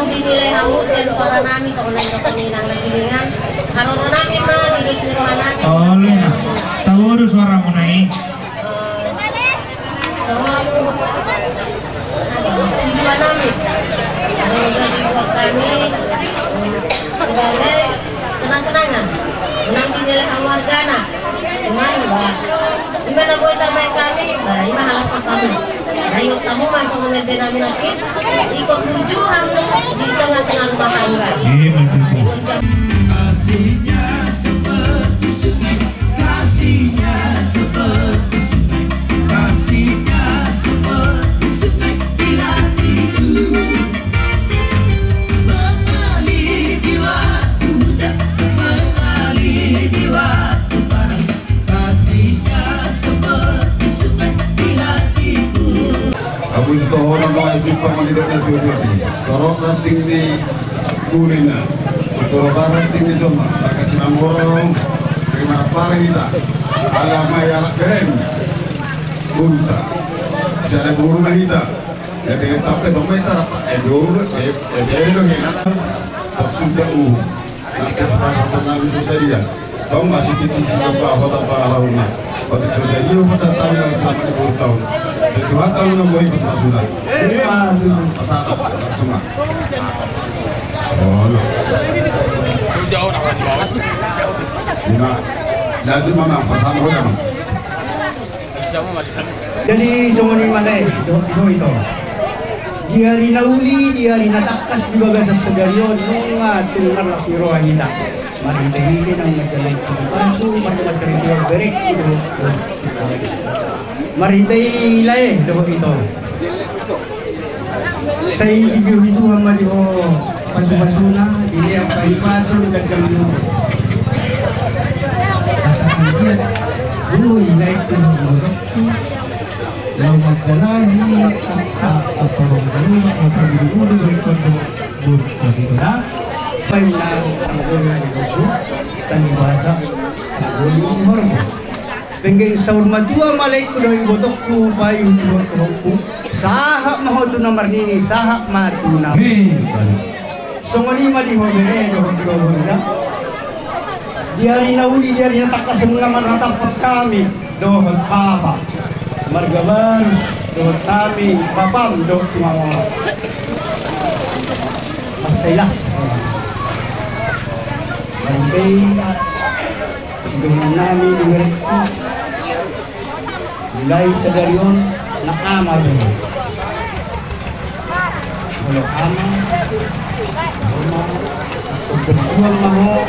Unang dinilay hamu siya suara namin sa unang kapaninang nagilingan. Karoon namin mga dilos niruhan namin. Oh, Luna. Tawuro suara mo na eh. So, siluan namin. Nagdiwag kami. Kagaya, tenang-tenangan. Unang dinilay hamu hargana. Cuman, iba na buhay tamay kami, iba halas na kami. Dahil kamu masang unang din namin natin, ikot tujuhan dito nga tinang matanggal. Kasihnya seperti sungai, kasihnya seperti sungai, kasihnya seperti sungai di hatiku. Mengalir di waktu hujan, mengalir di waktu panas, kasihnya seperti sungai di hatiku. Aku itu orang mau ikut pengadilan dan jodoh ni. Torok ranting di kulina. Torok ranting di doma. Maka cina morong. Bagaimana parah kita? Alamai alak keren. Bunta. Siapa buru kita? Jadi tapi doma kita dapat edor. Edor ni. Tersudah Nanti sepasang tenang susah dia. Kau masih titik si bapak apa tanpa arahnya. Waktu susah dia pasal tahun yang selama 20 tahun. Setelah tahun yang boleh bermasukan. Pasal cuma. Oh, jauh nak di bawah. Lima. Lalu mama pasal mana mama? Jadi semua ni malay itu. Dia rinauli, dia rinatakkas di bagasas segarion nunga tungar la si rohanita. Mari tahilin ang nagjalay pasu, mari macerita berek itu. Mari tahilay doh itu. Saya ibu itu hamba di pasu-pasuna, ini yang pasu gagal dulu. Asalkan dia, naik turun. Lalu magdalahi at parang gano'n at pag-ulo ay dito na may ang ulo ng gusto tanibasa sa ulo ng hormo pengen sa urmadua malay ko na ibotok ko pa yung ko sahak mahoto na marnini sahak matuna so ngali maliho mere doon na diari na uli diari na takas mga maratapat kami doon papa margaman doon kami papam doon si mama masayas Monday siguro namin dingerit ko mulai sa garion nakama doon walang ama pagkakuang maho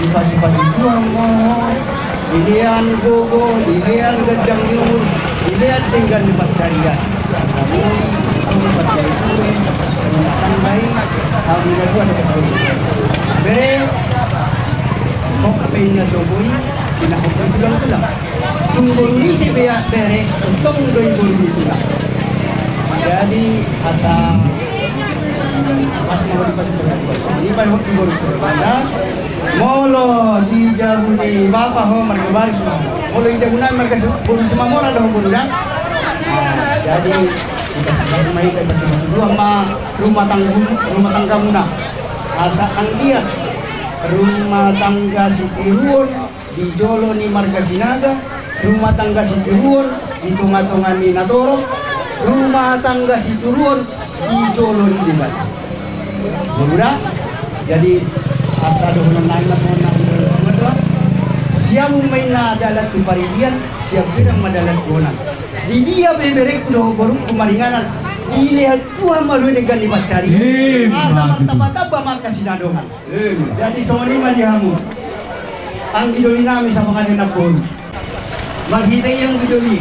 ipasipasikuang maho Dilian gogo, dilian gajang yun, dilian tinggal di pagcarian. Sabi ang pagcari ko, ang baik, kami na doon sa pagcari. Pero, kung kapay niya soboy, pinakapagpulang ko lang. Tunggol ni si Bea Bere, tunggoy dito lang. Jadi, asa mau di ini baru pada molo di jabuni bapak ho margabal molo di jabunan mereka semua molo ada hubungan jadi kita sedang main dan dua rumah tangga muna asa ang dia rumah tangga si Tirun di Jolo ni Marga Sinaga rumah tangga si Tirun di Tungatungan ni Natoro rumah tangga si Turun di Jolo ni Dibat Buruda, jadi asa doon na mga siyang may nadalat ng paridian, siyang birang madalat ko na. Di dia beberek ko baru kumaringanan, ilihat Tuhan maluinigan ni Pacari. Asa magtaba-taba magkasinadohan. Jadi semua ni malihamu. Ang bidoli namin sa mga nanapon. Maghitay ang bidoli.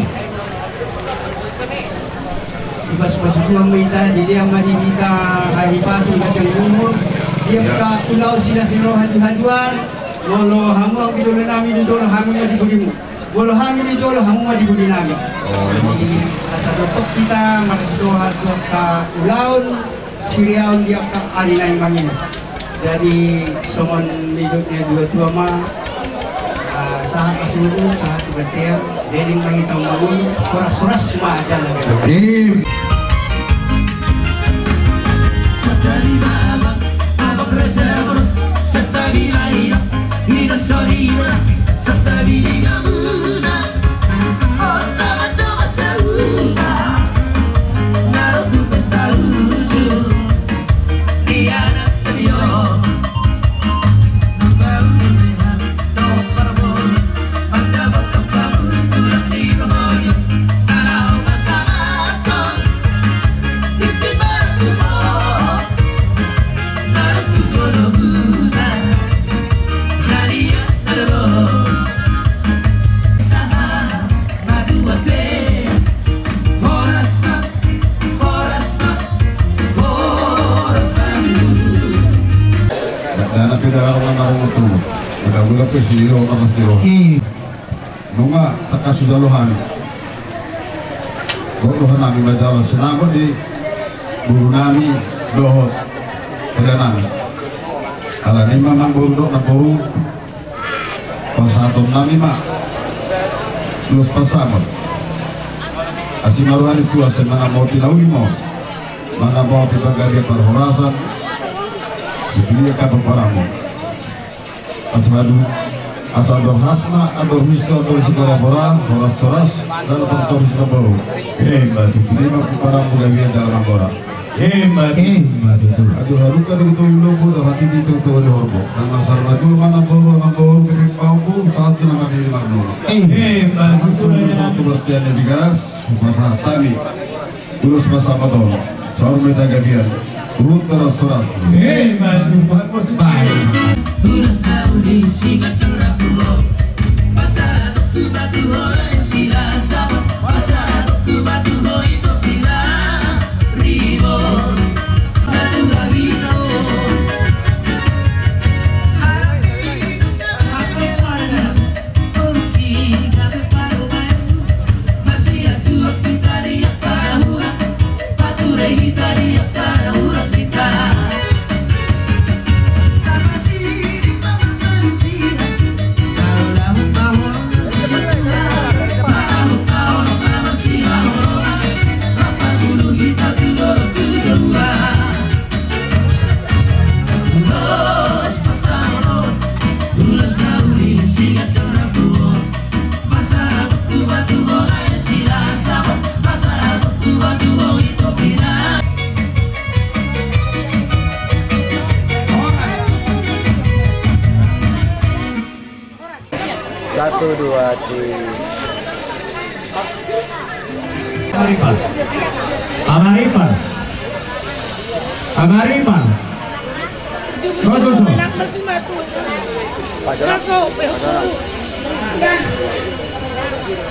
Ipas-pasok ang mita, di dia manibita halipasun kacang umur. Dia ka pulau sila siro hadu-haduan. Bolo hamu ang bidolo namin di jolo hamu nga dibudimu. Bolo hamu di jolo hamu nga dibudi namin. Jadi sa totok kita makasuhat ka ulaon siriaon dia ka arinay mangin. Jadi somon hidupnya dua-dua ma sahat kasulun, sahat tiga-tiga, deling mangitang magun, suras-suras cuma aja lagi. Dorina Satabili Gamuna Otama Doma Sauna Naruto Festa Uju Diana Tabio Nubau Nubrehan No Parabol Pada Bakapam Tulang di Pamoyo Tarau Masamaton Titi Barakumo Naruto Jono Buddha Nadia Nadalo Saha Maduate Horasma Horasma Horasma Dan api darah orang marung itu, ada gula pesiro orang stiro. Nunga taka sudaluhan, dohan nami bajala senama di guru nami dohot perjalanan. Kalau ni memang guru dok nak guru, pasatom nami mak, lulus pasamot. Asimaruhan itu asemana mau tilauli mau, mana mau tiba garia perhorasan. Dia kapal paramu. Asal dorhasma, ador misto, ador sibarabora, horas toras, dan tortor sitaboro. Hebat. Dia mampu paramu gavia dalam anggora. Hebat. Hebat itu. Aduh haruka itu lobo dan hati itu di horbo. Dan asal maju mana bawa piring pauku saat itu nama diri marnono. Hebat. Satu bertian di garas, masa tami, tulus masa madon, saur meta gavian. Urut terus soras. Hebat. Baik. Ulas Daudi Singat Cerah Pulau Pasar Tuku Batu Hoi Sila Sabah Pasar Tuku Batu Hoi Topila Ribo Batu Lagino Harap hidup dan apa Urfi Gabe Paruman Masih acuak kita diak pada hurah Pature kita diak pada hurah kita Satu, dua, tiga. Amaripan. Amaripan. Kodoso.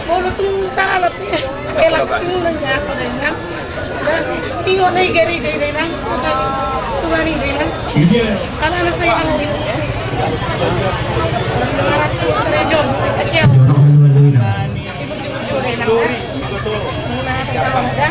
Puro tung salap niya. Kailan tingnan niya ako rin lang. Tingon na igari-gari lang. Tumari-gari lang. Kala na sa'yo ang rin. Nangarap ko ang region. Kaya ako. Ibig-ibig-ibig lang na. Muna kasama na.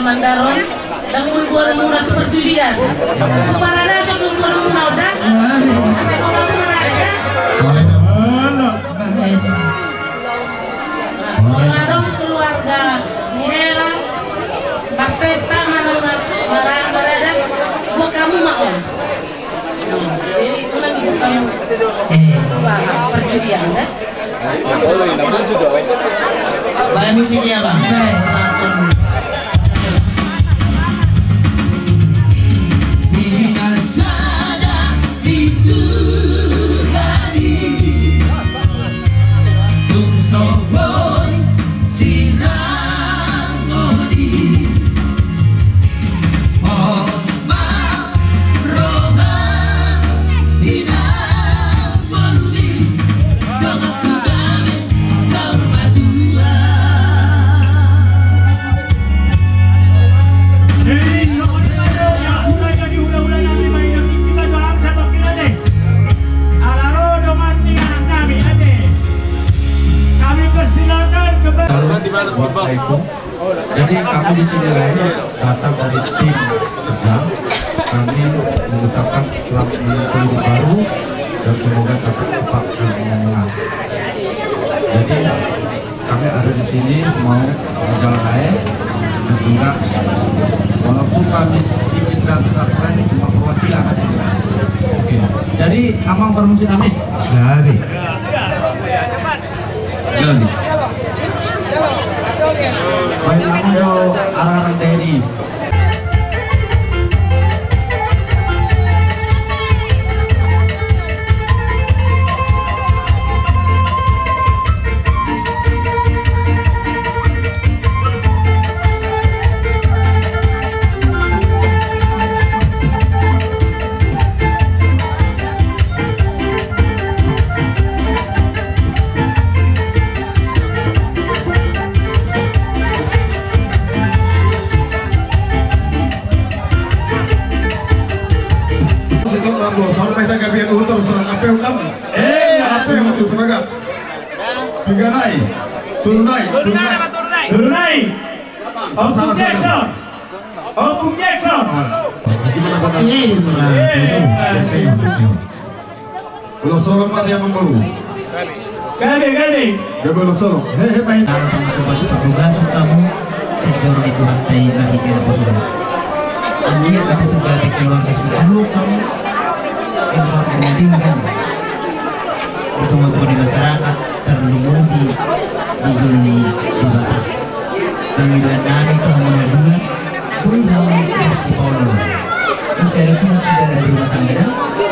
mandaron dan gue orang murah tuh perjudian. Parada tuh belum orang murah udah. Asal kau tahu murah aja. Orang keluarga merah, berpesta mana parada, gua kamu mau. Jadi itu lagi kamu perjudian dah. Baik musinya bang. Satu. Jadi kami di sini datang dari tim kerja. Kami mengucapkan selamat menempuh hidup baru dan semoga dapat cepat menang. Jadi kami ada di sini mau berjalan air dan juga walaupun kami sipil dan terkait cuma perwakilan aja. Oke. Jadi Amang bermusik amin. Jadi. Baik, kamu do arah-arah dari. Sampai tak kabian utur serang apa yang kamu? Apa yang untuk sebagai? Pinggah turun naik. Opung Jackson. Masih mana patah? Belum solong mati yang membaru. Gali. Dia belum solong. Hehe main. Kalau masuk terduga kamu sejauh itu hantai lagi kena posuran. Anjir aku tuh dari keluarga si kamu keluar berundingkan itu maupun di masyarakat terlumuri di zona di barat. Pemilihan kami itu nomor 2 Builam nafsi Paulolo. Bisa ada kunci dalam rumah tangga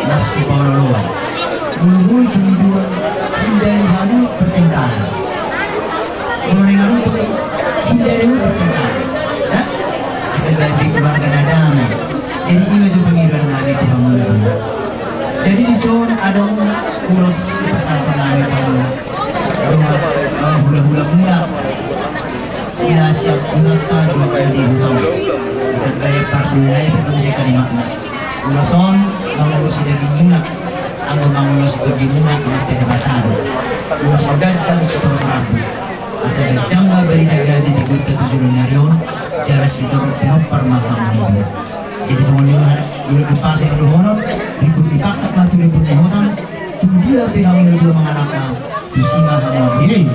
nafsi Paulolo. Mulai pemilihan hindari kamu pertengkaran. Mulai kamu hindari pertengkaran. Nah, asal dari keluarga damai. Jadi ini macam pemilihan kami itu mulai. Jadi di zona ada ulos persatuan kami tahu. Hula-hula bunga. Ya siap menata 2 kali tahun. Kita gaya parsilai berfungsi kalimatnya. Ulason mengurusi daging munak, anggo mengurusi daging munak anak perdebatan. Ulas odacan sepenuh rabu. Asal jangka beri negara di kota tujuan nyarion, jalan situ berpinopar maham ini. Jadi semuanya dulu dipasang ke honor, ribut dipakat matu ribut di hotan, tuh dia pihak dua mengalahkan, tuh singa kamu ini.